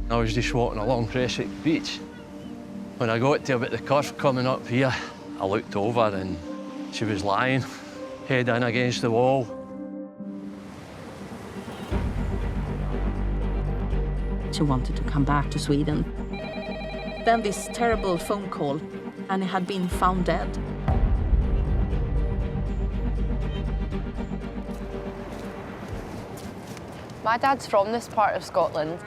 I was just walking along Prestwick Beach. When I got to about the curve coming up here, I looked over and she was lying, head in against the wall. She wanted to come back to Sweden. Then this terrible phone call, Annie had been found dead. My dad's from this part of Scotland.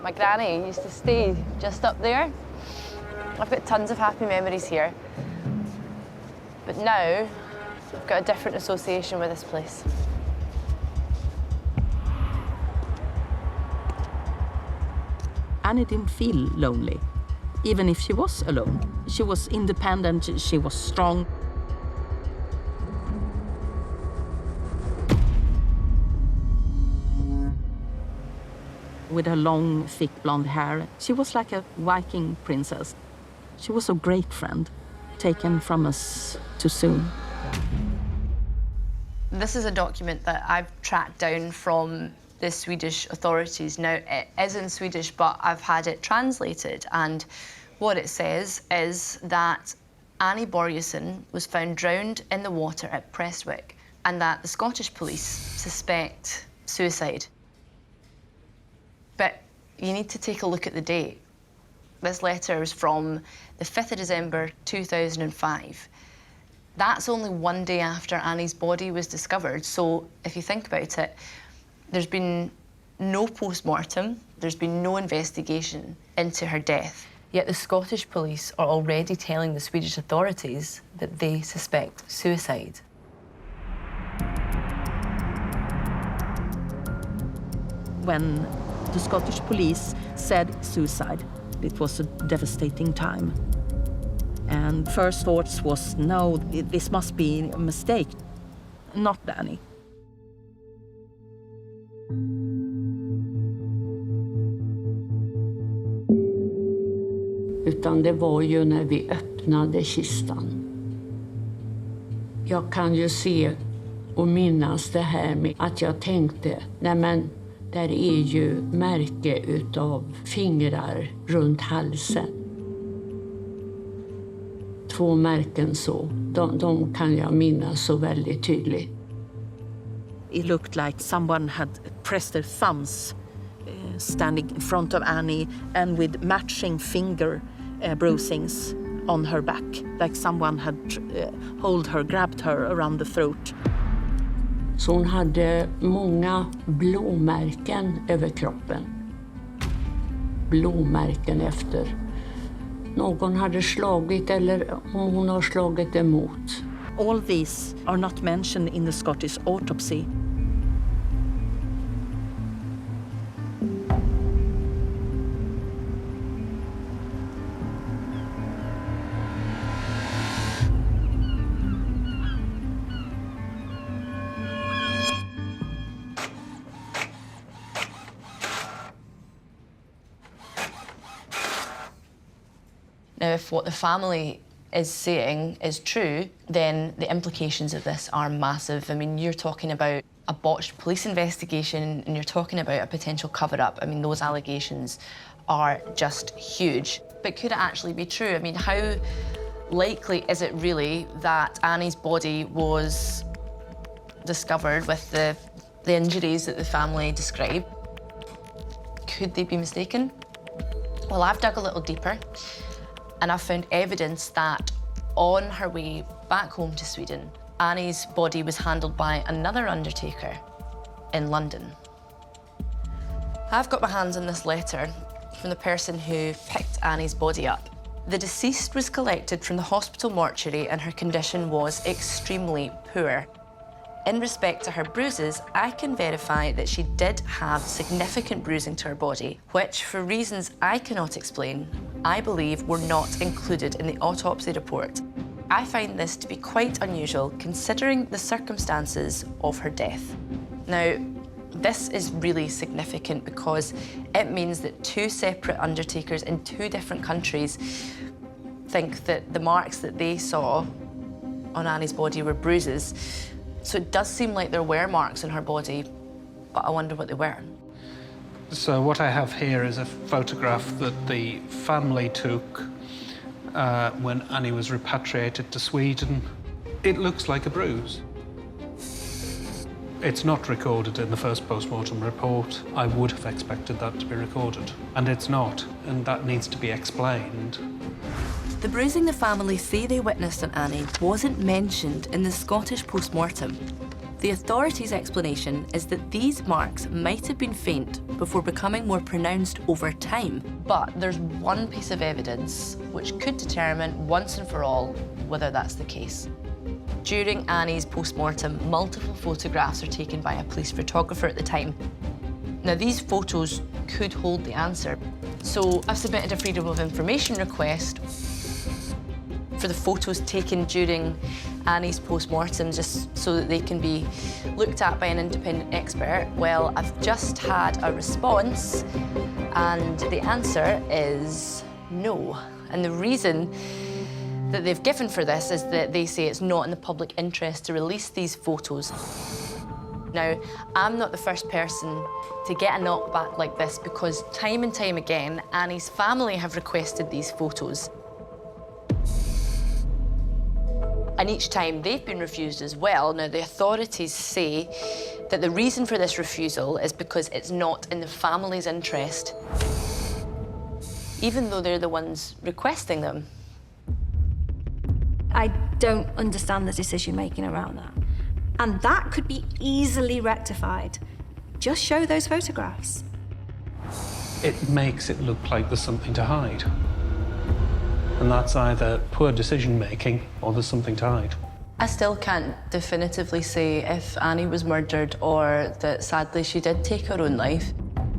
My granny used to stay just up there. I've got tons of happy memories here. But now, I've got a different association with this place. Annie didn't feel lonely, even if she was alone. She was independent, she was strong. With her long, thick blonde hair, she was like a Viking princess. She was a great friend, taken from us too soon. This is a document that I've tracked down from the Swedish authorities. Now, it is in Swedish, but I've had it translated, and what it says is that Annie Börjesson was found drowned in the water at Prestwick, and that the Scottish police suspect suicide. But you need to take a look at the date. This letter is from the 5th of December 2005. That's only one day after Annie's body was discovered. So if you think about it, there's been no post-mortem, there's been no investigation into her death. Yet the Scottish police are already telling the Swedish authorities that they suspect suicide. When the Scottish police said suicide, it was a devastating time. And first thoughts was, no, this must be a mistake, not Annie. Utan det var ju när vi öppnade kistan. Jag kan ju se och minnas det här med att jag tänkte, nej men där är ju märke utav fingrar runt halsen. 2 märken så, de kan jag minnas så väldigt tydligt. It looked like someone had pressed their thumbs standing in front of Annie and with matching finger bruisings on her back, like someone had grabbed her around the throat. Så hon hade många blåmärken över kroppen. Blåmärken efter någon hade slagit eller hon har slagit emot. All these are not mentioned in the Scottish autopsy. Now, if what the family is saying is true, then the implications of this are massive. I mean, you're talking about a botched police investigation and you're talking about a potential cover-up. I mean, those allegations are just huge. But could it actually be true? I mean, how likely is it really that Annie's body was discovered with the injuries that the family described? Could they be mistaken? Well, I've dug a little deeper, and I've found evidence that on her way back home to Sweden, Annie's body was handled by another undertaker in London. I've got my hands on this letter from the person who picked Annie's body up. The deceased was collected from the hospital mortuary and her condition was extremely poor. In respect to her bruises, I can verify that she did have significant bruising to her body, which, for reasons I cannot explain, I believe were not included in the autopsy report. I find this to be quite unusual, considering the circumstances of her death. Now, this is really significant because it means that 2 separate undertakers in 2 different countries think that the marks that they saw on Annie's body were bruises. So it does seem like there were marks on her body, but I wonder what they were. So what I have here is a photograph that the family took when Annie was repatriated to Sweden. It looks like a bruise. It's not recorded in the first post-mortem report. I would have expected that to be recorded, and it's not, and that needs to be explained. The bruising the family say they witnessed on Annie wasn't mentioned in the Scottish post-mortem. The authorities' explanation is that these marks might have been faint before becoming more pronounced over time. But there's one piece of evidence which could determine once and for all whether that's the case. During Annie's post-mortem, multiple photographs are taken by a police photographer at the time. Now, these photos could hold the answer. So I've submitted a Freedom of Information request for the photos taken during Annie's post-mortem, just so that they can be looked at by an independent expert. Well, I've just had a response, and the answer is no. And the reason that they've given for this is that they say it's not in the public interest to release these photos. Now, I'm not the first person to get a knockback like this, because time and time again, Annie's family have requested these photos. And each time they've been refused as well. Now, the authorities say that the reason for this refusal is because it's not in the family's interest, even though they're the ones requesting them. I don't understand the decision-making around that. And that could be easily rectified. Just show those photographs. It makes it look like there's something to hide. And that's either poor decision-making or there's something to hide. I still can't definitively say if Annie was murdered or that, sadly, she did take her own life.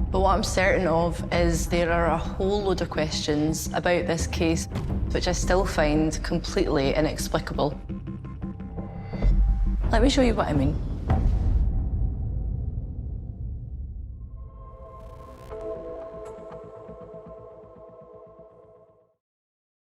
But what I'm certain of is there are a whole load of questions about this case which I still find completely inexplicable. Let me show you what I mean.